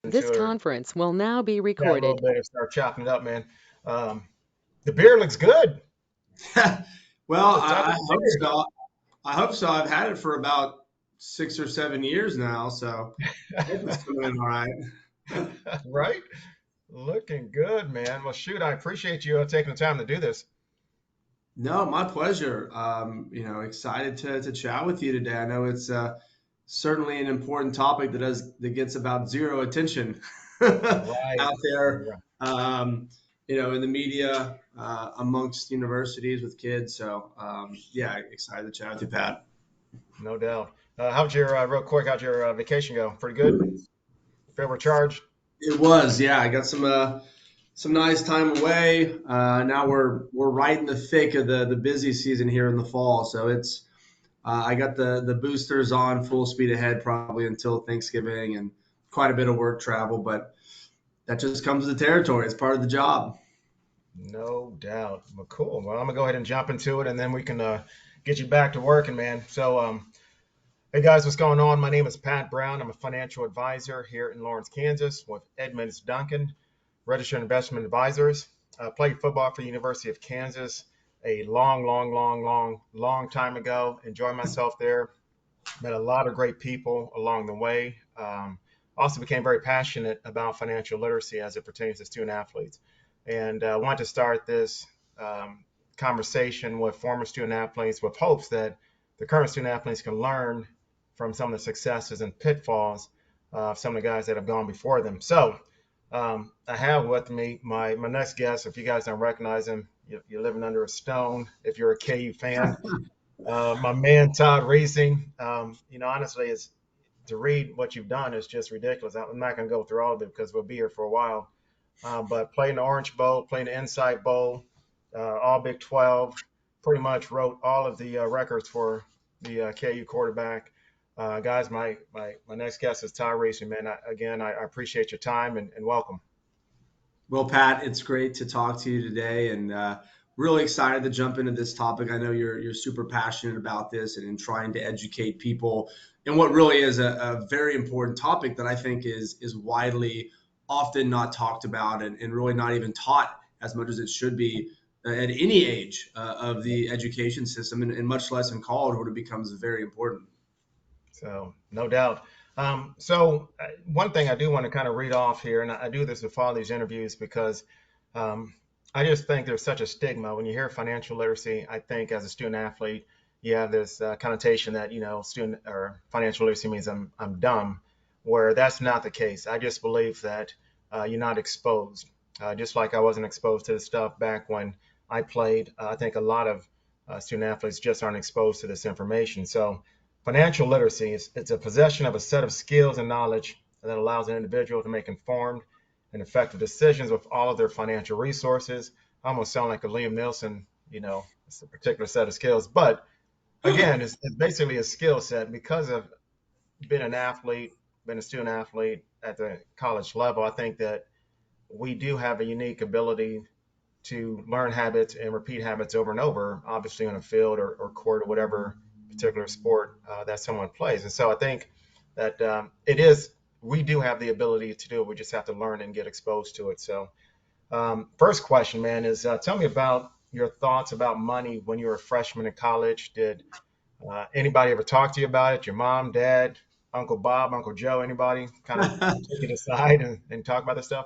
This Into her conference will now be chat a little recorded. bit and start chopping it up, man. Um, the beer looks good. Well, What's up I with the hope beer? so. I hope so. I've had it for about 6 or 7 years now, so I hope it's coming in all right. Right? Looking good, man. Well, shoot, I appreciate you taking the time to do this. No, my pleasure. Excited to chat with you today. I know it's certainly an important topic that gets about zero attention Right. out there, Right. um, in the media amongst universities with kids. So, yeah, excited to chat with you, Pat. No doubt. How'd your, real quick, how'd your vacation go? Pretty good? Feel recharged? It was, yeah. I got some nice time away. Now we're right in the thick of the busy season here in the fall, so it's I got the boosters on full speed ahead probably until Thanksgiving and quite a bit of work travel, but that just comes with the territory. It's part of the job. No doubt. Well, cool. Well, I'm gonna go ahead and jump into it, and then we can get you back to working, man. Hey guys, what's going on? My name is Pat Brown. I'm a financial advisor here in Lawrence, Kansas with Edmonds Duncan, registered investment advisors. Played football for the University of Kansas a long time ago. Enjoyed myself there. Met a lot of great people along the way. Also became very passionate about financial literacy as it pertains to student athletes. And wanted to start this conversation with former student athletes with hopes that the current student athletes can learn from some of the successes and pitfalls of some of the guys that have gone before them. I have with me my next guest. If you guys don't recognize him, you're living under a stone. If you're a KU fan, my man Todd Reesing. Honestly, is to read what you've done is just ridiculous. I'm not going to go through all of it because we'll be here for a while. But playing the Orange Bowl, playing the Insight Bowl, all Big 12, pretty much wrote all of the records for the KU quarterback. Guys, my next guest is Todd Reesing, man. I appreciate your time and welcome. Well, Pat, it's great to talk to you today, and really excited to jump into this topic. I know you're super passionate about this and in trying to educate people in what really is a very important topic that I think is widely often not talked about and really not even taught as much as it should be at any age of the education system, and much less in college, where it becomes very important. So, no doubt. One thing I do want to kind of read off here, and I do this with all these interviews because um, I just think there's such a stigma when you hear financial literacy. I think as a student athlete, you have this connotation that student or financial literacy means I'm dumb, where that's not the case. I just believe that you're not exposed, just like I wasn't exposed to the stuff back when I played. I think a lot of student athletes just aren't exposed to this information. So financial literacy is it's a possession of a set of skills and knowledge that allows an individual to make informed and effective decisions with all of their financial resources. I almost sound like a Liam Nielsen, it's a particular set of skills. But again, it's basically a skill set because of being an athlete, being a student athlete at the college level. I think that we do have a unique ability to learn habits and repeat habits over and over, obviously on a field or court or whatever particular sport that someone plays. And so I think that we do have the ability to do it. We just have to learn and get exposed to it. First question, man, is tell me about your thoughts about money when you were a freshman in college. Did anybody ever talk to you about it? Your mom, dad, Uncle Bob, Uncle Joe, anybody kind of take it aside and talk about this stuff?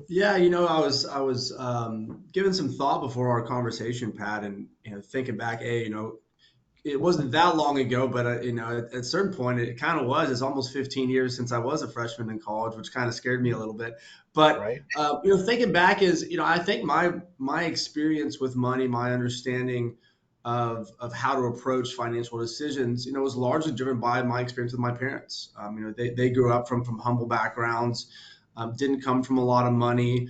Yeah, I was giving some thought before our conversation, Pat, and thinking back, it wasn't that long ago, but at a certain point, it kind of was. It's almost 15 years since I was a freshman in college, which kind of scared me a little bit. But Right? thinking back is, I think my experience with money, my understanding of how to approach financial decisions, was largely driven by my experience with my parents. They grew up from humble backgrounds, didn't come from a lot of money.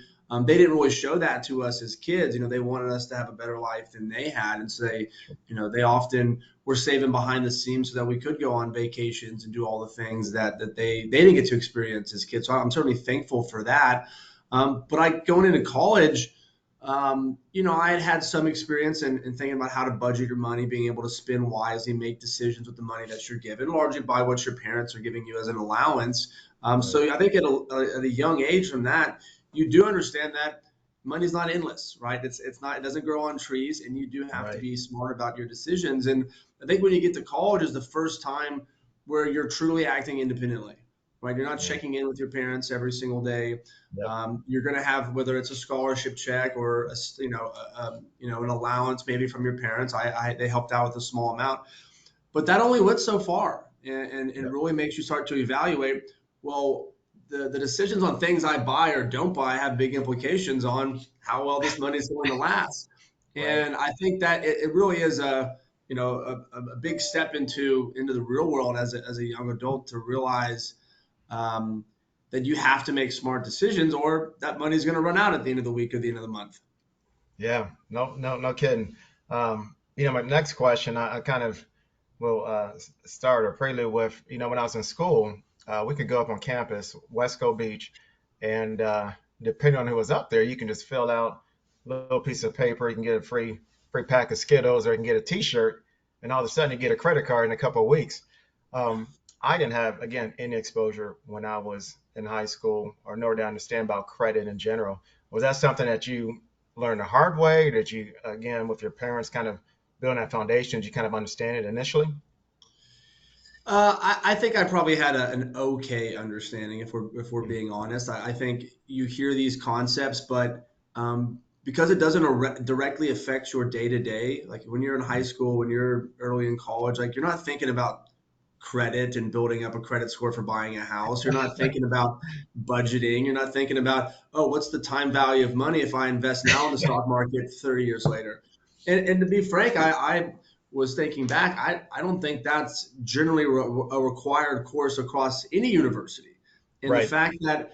They didn't really show that to us as kids. They wanted us to have a better life than they had, and so they often were saving behind the scenes so that we could go on vacations and do all the things that they didn't get to experience as kids. So I'm certainly thankful for that. But going into college, I had some experience in thinking about how to budget your money, being able to spend wisely, make decisions with the money that you're given, largely by what your parents are giving you as an allowance. Right. So I think at a young age from that, you do understand that money's not endless, right? It's not, it doesn't grow on trees, and you do have to Right. be smart about your decisions. And I think when you get to college is the first time where you're truly acting independently, right? You're not Yeah. checking in with your parents every single day. Yep. You're going to have, whether it's a scholarship check or an allowance maybe from your parents. They helped out with a small amount, but that only went so far, and Yep. really makes you start to evaluate. Well, the decisions on things I buy or don't buy have big implications on how well this money is going to last. Right. And I think that it really is a big step into the real world as a young adult to realize um, that you have to make smart decisions, or that money is going to run out at the end of the week or the end of the month. Yeah. No. No. No kidding. My next question, I kind of will start or prelude with, when I was in school, we could go up on campus, Wesco Beach, and depending on who was up there, you can just fill out a little piece of paper. You can get a free pack of Skittles, or you can get a T-shirt, and all of a sudden you get a credit card in a couple of weeks. Um, I didn't have, again, any exposure when I was in high school, or nor did I understand about credit in general. Was that something that you learned the hard way? Or did you, again, with your parents, kind of building that foundation, did you kind of understand it initially? I think I probably had an okay understanding, if we're being honest. I think you hear these concepts, but because it doesn't directly affect your day to day, like when you're in high school, when you're early in college, like you're not thinking about credit and building up a credit score for buying a house. You're not thinking about budgeting. You're not thinking about, oh, what's the time value of money if I invest now in the stock market 30 years later? And to be frank, I was thinking back, I don't think that's generally a required course across any university. And the Right. fact that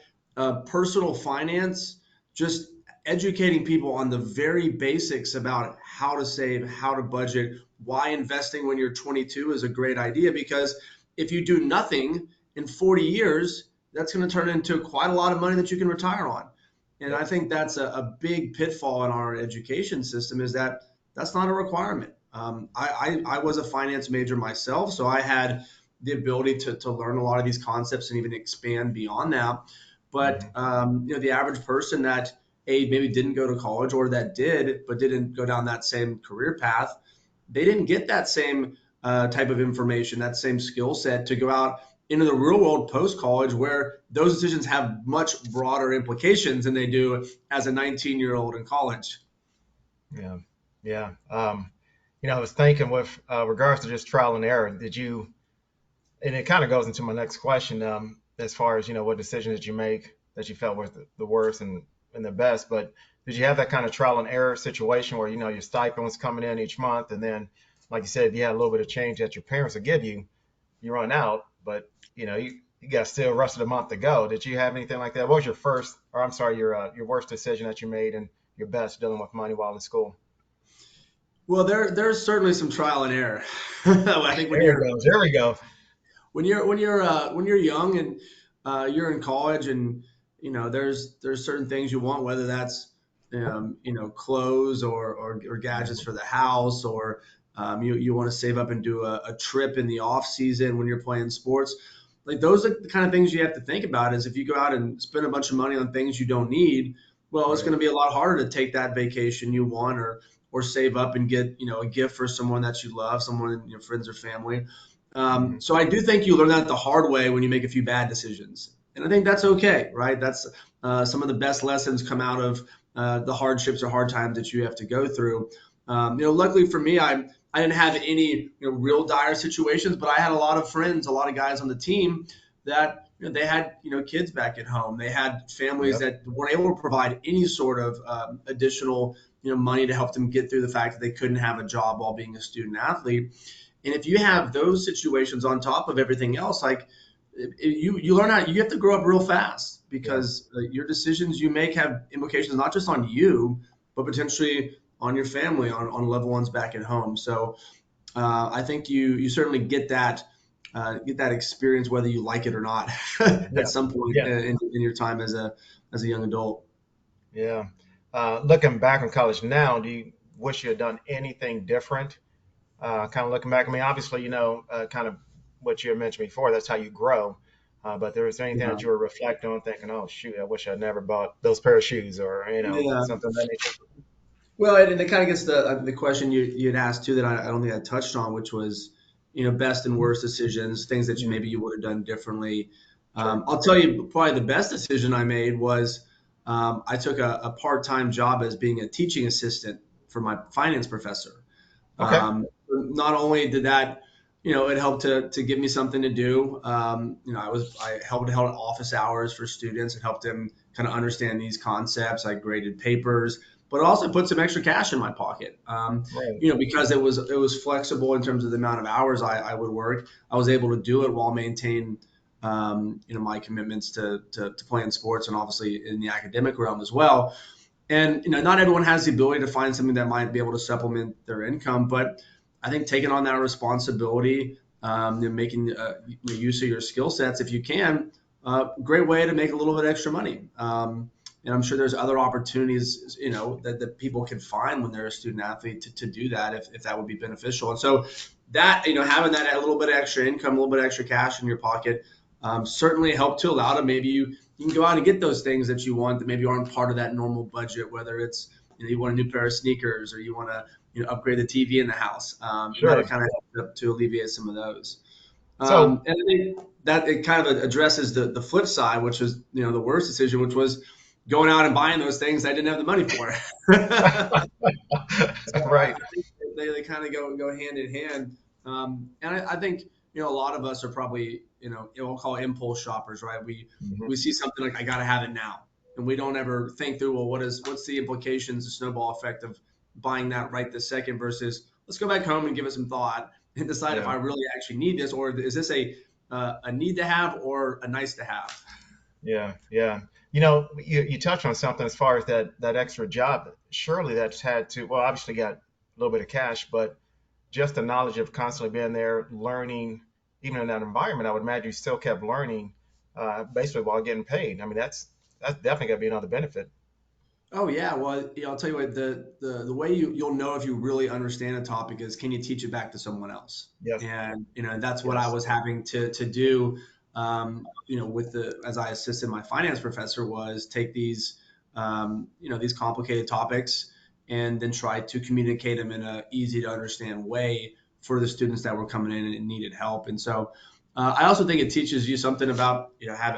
personal finance, just educating people on the very basics about how to save, how to budget, why investing when you're 22 is a great idea. Because if you do nothing in 40 years, that's going to turn into quite a lot of money that you can retire on. And I Yep. think that's a big pitfall in our education system, is that that's not a requirement. I was a finance major myself, so I had the ability to learn a lot of these concepts and even expand beyond that. But Hmm. the average person that maybe didn't go to college, or that did but didn't go down that same career path, they didn't get that same type of information, that same skill set to go out into the real world post college, where those decisions have much broader implications than they do as a 19-year-old in college. Yeah. Yeah. I was thinking with regards to just trial and error, and it kind of goes into my next question, as far as, what decisions did you make that you felt were the worst and the best, but did you have that kind of trial and error situation where, your stipend was coming in each month, and then, like you said, if you had a little bit of change that your parents would give you, you run out, but, you got still rest of the month to go. Did you have anything like that? What was your first, or I'm sorry, your worst decision that you made, and your best dealing with money while in school? Well, there's certainly some trial and error. I think when There it you're goes. There we go. when you're young and you're in college, and there's certain things you want, whether that's clothes or gadgets Mhm. for the house, or you want to save up and do a trip in the off season when you're playing sports. Like, those are the kind of things you have to think about. Is if you go out and spend a bunch of money on things you don't need, well, it's going Right. to be a lot harder to take that vacation you want, or save up and get a gift for someone that you love, someone, your friends or family. Hmm. So I do think you learn that the hard way when you make a few bad decisions, and I think that's okay, right? That's some of the best lessons come out of the hardships or hard times that you have to go through. Luckily for me, I didn't have any real dire situations, but I had a lot of friends, a lot of guys on the team that they had kids back at home. They had families Yep. that weren't able to provide any sort of additional money to help them get through the fact that they couldn't have a job while being a student athlete. And if you have those situations on top of everything else, like, you learn how you have to grow up real fast, Yeah. because your decisions you make have implications not just on you, but potentially on your family, on loved ones back at home. So I think you certainly get that experience, whether you like it or not, at Yeah. some point Yeah. in your time as a young adult. Yeah. Looking back on college now, do you wish you had done anything different? Kind of looking back, I mean, obviously, kind of what you had mentioned before, that's how you grow. But there was anything Yeah. that you were reflecting on, thinking, "Oh shoot, I wish I'd never bought those pair of shoes," or Yeah. something of that nature. Well, and it kind of gets the question you had asked too that I don't think I touched on, which was, best and worst decisions, things that Mm, maybe you would have done differently. sure. I'll tell you, probably the best decision I made was I took a part-time job as being a teaching assistant for my finance professor. Okay. Not only did that, it helped to give me something to do. I helped held office hours for students and helped them kind of understand these concepts. I graded papers, but it also put some extra cash in my pocket. Right. Because it was flexible in terms of the amount of hours I would work. I was able to do it while maintaining my commitments to playing sports and obviously in the academic realm as well. And not everyone has the ability to find something that might be able to supplement their income, but I think taking on that responsibility, making use of your skill sets if you can, great way to make a little bit extra money. And I'm sure there's other opportunities, that people can find when they're a student athlete to do that if that would be beneficial. And so that, having that a little bit of extra income, a little bit of extra cash in your pocket, certainly help to allow to maybe you can go out and get those things that you want that maybe aren't part of that normal budget, whether it's you want a new pair of sneakers or you want to upgrade the TV in the house, and that'll Sure. kind of help to alleviate some of those. So, And I think that it kind of addresses the flip side, which was the worst decision, which was going out and buying those things I didn't have the money for. So right. I think they kind of go hand in hand. And I think a lot of us are probably we'll call it impulse shoppers, right? We Hmm. see something like I got to have it now, and we don't ever think through, well, what's the implications, the snowball effect of buying that right this second versus let's go back home and give it some thought and decide if Yeah. I really actually need this or is this a need to have or a nice to have. Yeah. Yeah. You touch on something as far as that extra job. Surely that's had to, well, obviously got a little bit of cash, but just the knowledge of constantly being there, learning, even in that environment, I would imagine you still kept learning, basically while getting paid. I mean, that's definitely got to be another benefit. Oh yeah, well, I'll tell you what, the way you'll know if you really understand a topic is can you teach it back to someone else? Yes. And that's what I Yes. was having to do. With the as I assisted my finance professor was take these complicated topics and then try to communicate them in a easy to understand way for the students that were coming in and needed help. And so I also think it teaches you something about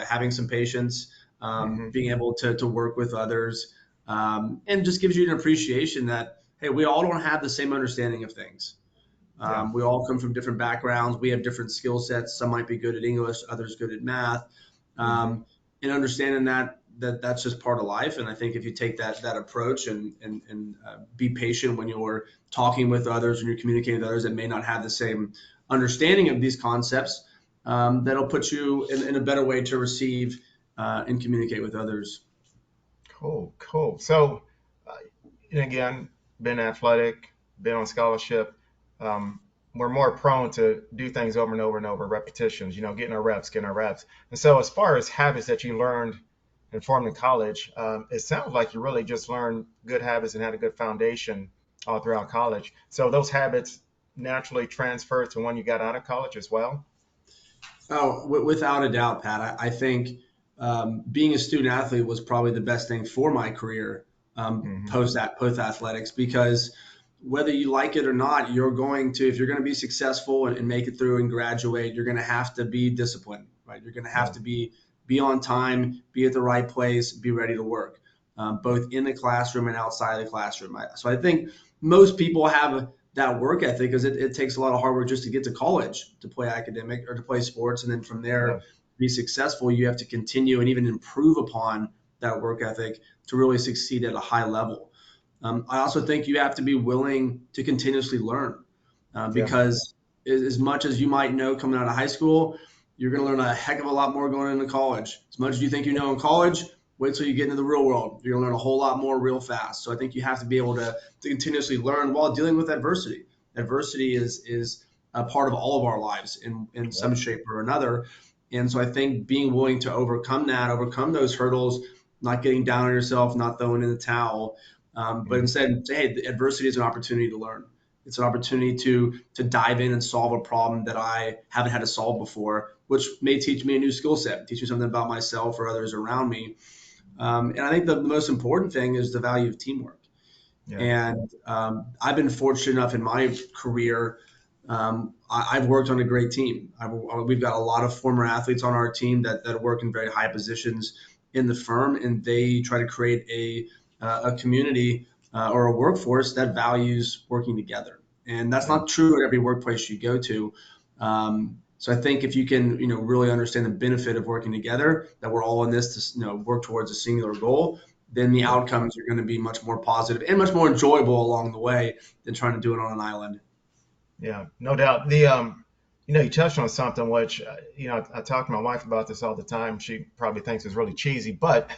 having some patience, Hmm. being able to work with others, and just gives you an appreciation that hey, we all don't have the same understanding of things. Yeah. We all come from different backgrounds. We have different skill sets. Some might be good at English, others good at math, Hmm. and understanding that's just part of life. And I think if you take that approach and be patient when you're talking with others and you're communicating with others that may not have the same understanding of these concepts, that'll put you in a better way to receive and communicate with others. Cool. Cool. So, uh, and again, been athletic, been on scholarship. Um, we're more prone to do things over and over and over, repetitions, getting our reps, getting our reps. And so, as far as habits that you learned and formed in college, it sounds like you really just learned good habits and had a good foundation all throughout college. So, those habits naturally transferred to when you got out of college as well. Oh, without a doubt, Pat. I think being a student athlete was probably the best thing for my career Hmm. post athletics because whether you like it or not, you're going to if you're going to be successful and make it through and graduate, you're going to have to be disciplined, right? You're going to have Yeah. to be on time, be at the right place, be ready to work, both in the classroom and outside of the classroom. So I think most people have that work ethic because it takes a lot of hard work just to get to college to play academic or to play sports and then from Yeah. there be successful you have to continue and even improve upon that work ethic to really succeed at a high level. I also think you have to be willing to continuously learn Yeah. because as much as you might know coming out of high school, you're going to learn a heck of a lot more going into college. As much as you think you know in college, wait till you get into the real world. You're going to learn a whole lot more real fast. So I think you have to be able to continuously learn while dealing with adversity. Adversity is a part of all of our lives in Yep. some shape or another. And so I think being willing to overcome that, overcome those hurdles, not getting down on yourself, not throwing in the towel, but Hmm. instead say, hey, the adversity is an opportunity to learn. It's an opportunity to dive in and solve a problem that I haven't had to solve before, which may teach me a new skill set, teach me something about myself or others around me. And I think the most important thing is the value of teamwork. Yeah. And I've been fortunate enough in my career. I've worked on a great team. We've got a lot of former athletes on our team that work in very high positions in the firm, and they try to create a community or a workforce that values working together. And that's Yeah. not true at every workplace you go to. So I think if you can, really understand the benefit of working together, that we're all in this to, work towards a singular goal, then the Yeah. outcomes are going to be much more positive and much more enjoyable along the way than trying to do it on an island. Yeah, no doubt. You touched on something which, I talk to my wife about this all the time. She probably thinks it's really cheesy, but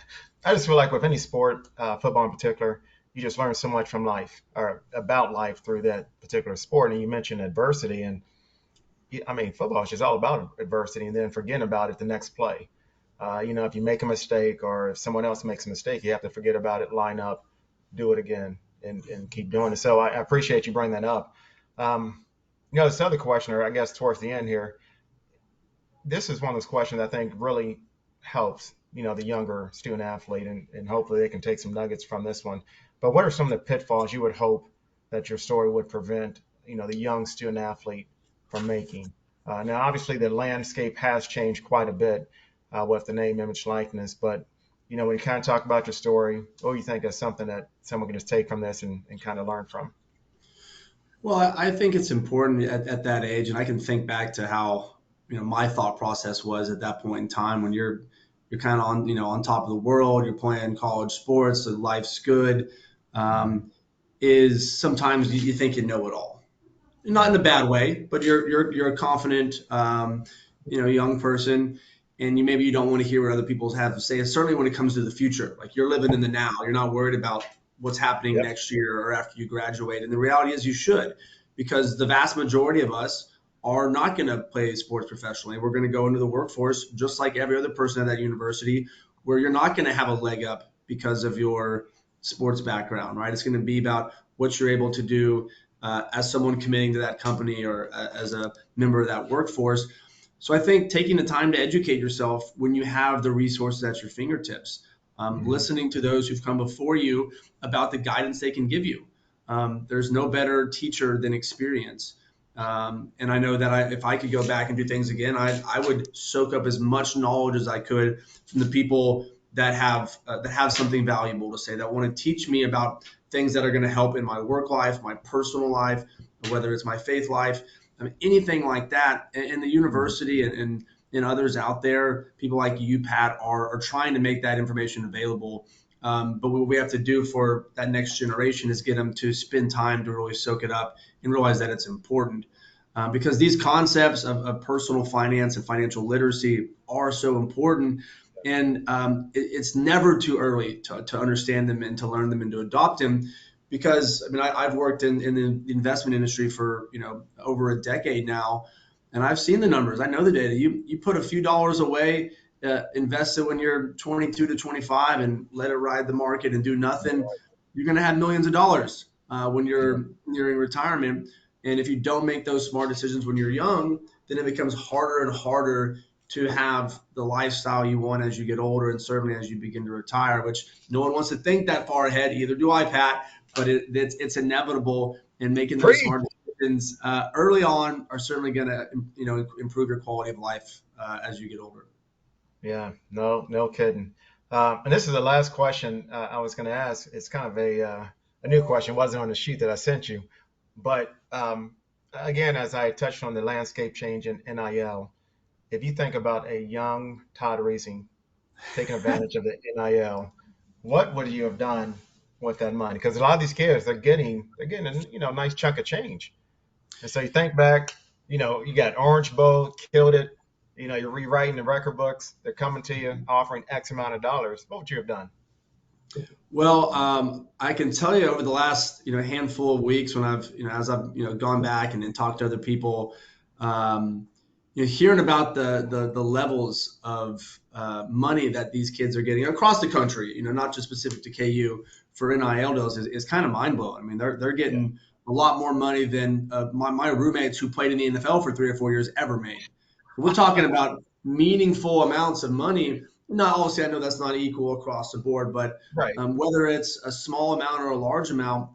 I just feel like with any sport, football in particular, you just learn so much from life or about life through that particular sport. And you mentioned adversity, and I mean, football is just all about adversity, and then forgetting about it the next play. If you make a mistake or if someone else makes a mistake, you have to forget about it, line up, do it again, and keep doing it. So I appreciate you bringing that up. This other question, or I guess towards the end here, this is one of those questions I think really helps, the younger student athlete, and hopefully they can take some nuggets from this one. But what are some of the pitfalls you would hope that your story would prevent, the young student athlete from making? Now, obviously, the landscape has changed quite a bit with the name, image, likeness, but when you kind of talk about your story, what do you think is something that someone can just take from this and kind of learn from? Well, I think it's important at that age, and I can think back to how my thought process was at that point in time when you're kind of on on top of the world, you're playing college sports, so life's good. Mhm. Um, is sometimes you think you know it all, not in Yeah. a bad way, but you're a confident, young person, and maybe you don't want to hear what other people have to say. Certainly when it comes to the future, like you're living in the now, you're not worried about what's happening Yep. next year or after you graduate. And the reality is you should, because the vast majority of us are not going to play sports professionally. We're going to go into the workforce just like every other person at that university, where you're not going to have a leg up because of your sports background, right? It's going to be about what you're able to do as someone committing to that company or as a member of that workforce. So I think taking the time to educate yourself when you have the resources at your fingertips, Hmm. listening to those who've come before you about the guidance they can give you. There's no better teacher than experience. And I know that if I could go back and do things again, I would soak up as much knowledge as I could from the people that have something valuable to say, that want to teach me about things that are going to help in my work life, my personal life, whether it's my faith life, I mean, anything like that. And the university and others out there, people like you, Pat, are trying to make that information available. But what we have to do for that next generation is get them to spend time to really soak it up and realize that it's important. Because these concepts of personal finance and financial literacy are so important. And it's never too early to understand them and to learn them and to adopt them. Because I mean, I've worked in the investment industry for over a decade now, and I've seen the numbers. I know the data. You put a few dollars away, invest it when you're 22 to 25, and let it ride the market and do nothing. You're going to have millions of dollars when Yeah. you're nearing retirement. And if you don't make those smart decisions when you're young, then it becomes harder and harder to have the lifestyle you want as you get older, and certainly as you begin to retire, which no one wants to think that far ahead. Either do I, Pat, but it's inevitable. And making those Preach. smart decisions early on are certainly going to improve your quality of life as you get older. Yeah, no, no kidding. And this is the last question I was going to ask. It's kind of a new question. It wasn't on the sheet that I sent you, but again, as I touched on the landscape change in NIL, if you think about a young Todd Reesing taking advantage of the NIL, what would you have done with that money? Because a lot of these kids, they're getting a nice chunk of change. And so you think back, you got Orange Bowl, killed it. You're rewriting the record books. They're coming to you offering X amount of dollars. What would you have done? Well, I can tell you over the last handful of weeks when I've as I've gone back and talked to other people, um, hearing about the levels of money that these kids are getting across the country, not just specific to KU for NIL deals is kind of mind blowing. I mean, they're Yeah. getting a lot more money than my roommates who played in the NFL for 3 or 4 years ever made. We're talking about meaningful amounts of money. Not obviously, I know that's not equal across the board, but Right. whether it's a small amount or a large amount,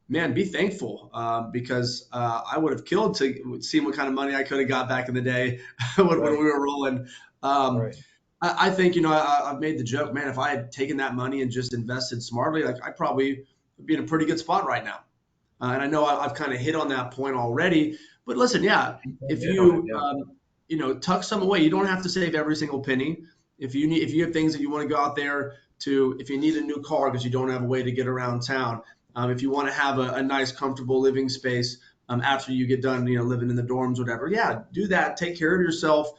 man, be thankful because I would have killed to see what kind of money I could have got back in the day when Right. we were rolling. Um, Right. I think, I've made the joke, man, if I had taken that money and just invested smartly, like I probably would be in a pretty good spot right now. And I know I've kind of hit on that point already, but listen, yeah, You if did on it. you, Yeah. tuck some away, you don't have to save every single penny. If you have things that you want to go out there to, if you need a new car because you don't have a way to get around town, if you want to have a nice, comfortable living space after you get done, living in the dorms, whatever, yeah, do that. Take care of yourself.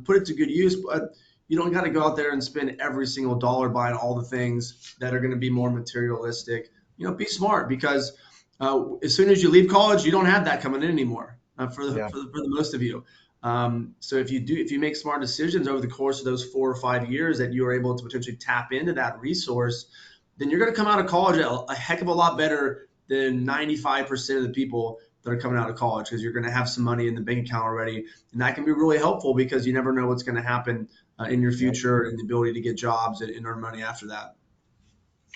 Put it to good use, but you don't got to go out there and spend every single dollar buying all the things that are going to be more materialistic. Be smart because as soon as you leave college, you don't have that coming in anymore Yeah. for the most of you. So if you make smart decisions over the course of those 4 or 5 years that you are able to potentially tap into that resource, then you're going to come out of college a heck of a lot better than 95% of the people that are coming out of college because you're going to have some money in the bank account already. And that can be really helpful because you never know what's going to happen in your Yep. future and the ability to get jobs and earn money after that.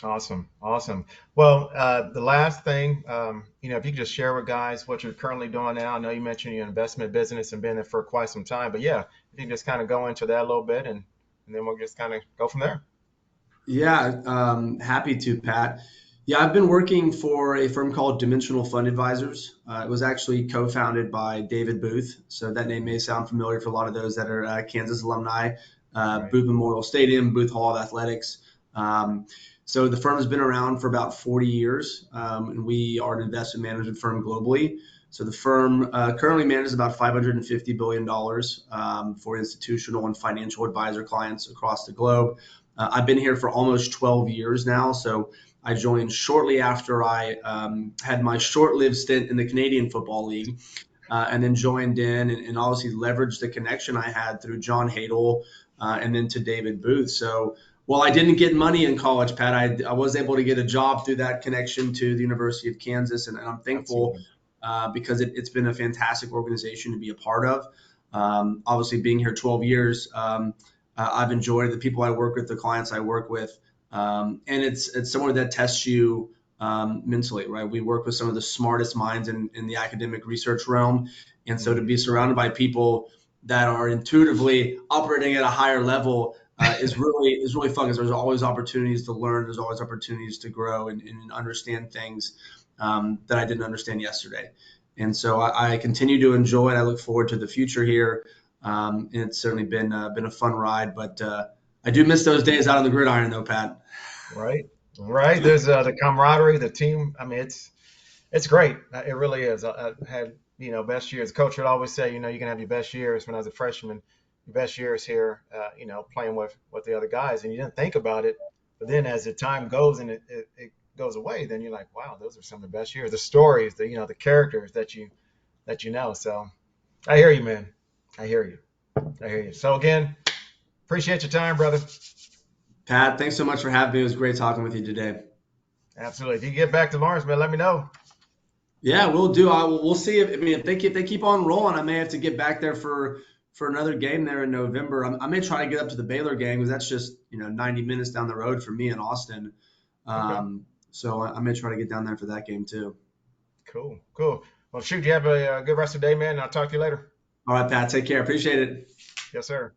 Awesome. Awesome. Well, the last thing, if you could just share with guys what you're currently doing now. I know you mentioned your investment business and been there for quite some time, but yeah, if you can just kind of go into that a little bit and then we'll just kind of go from there. Yeah, happy to, Pat. Yeah, I've been working for a firm called Dimensional Fund Advisors. It was actually co-founded by David Booth, so that name may sound familiar for a lot of those that are Kansas alumni. Right. Booth Memorial Stadium, Booth Hall of Athletics. So the firm has been around for about 40 years, and we are an investment management firm globally. So the firm currently manages about $550 billion for institutional and financial advisor clients across the globe. I've been here for almost 12 years now. So I joined shortly after I had my short lived stint in the Canadian Football League. And then joined in and obviously leveraged the connection I had through John Hadel and then to David Booth. So while I didn't get money in college, Pat, I was able to get a job through that connection to the University of Kansas. And I'm thankful Absolutely. because it's been a fantastic organization to be a part of. Obviously, being here 12 years, I've enjoyed the people I work with, the clients I work with, and it's somewhere that tests you mentally, right? We work with some of the smartest minds in the academic research realm, and so to Mhm. be surrounded by people that are intuitively operating at a higher level is really fun because there's always opportunities to learn, there's always opportunities to grow and understand things that I didn't understand yesterday. And so I continue to enjoy it. I look forward to the future here. And it's certainly been a fun ride, but I do miss those days out on the gridiron, though, Pat. Right. Right. There's the camaraderie, the team. I mean, it's great. It really is. I had, best years. Coach would always say, you can have your best years when I was a freshman. Your best years here, playing with the other guys, and you didn't think about it. But then as the time goes and it goes away, then you're like, wow, those are some of the best years. The stories, the characters that you know. So I hear you, man. I hear you. I hear you. So again, appreciate your time, brother. Pat, thanks so much for having me. It was great talking with you today. Absolutely. If you get back to Lawrence, man, let me know. Yeah, we'll do. We'll see if they keep on rolling. I may have to get back there for another game there in November. I may try to get up to the Baylor game because that's just 90 minutes down the road from me in Austin. Okay. So I may try to get down there for that game too. Cool. Cool. Well, shoot, you have a good rest of the day, man. And I'll talk to you later. All right, Pat. Take care. Appreciate it. Yes, sir.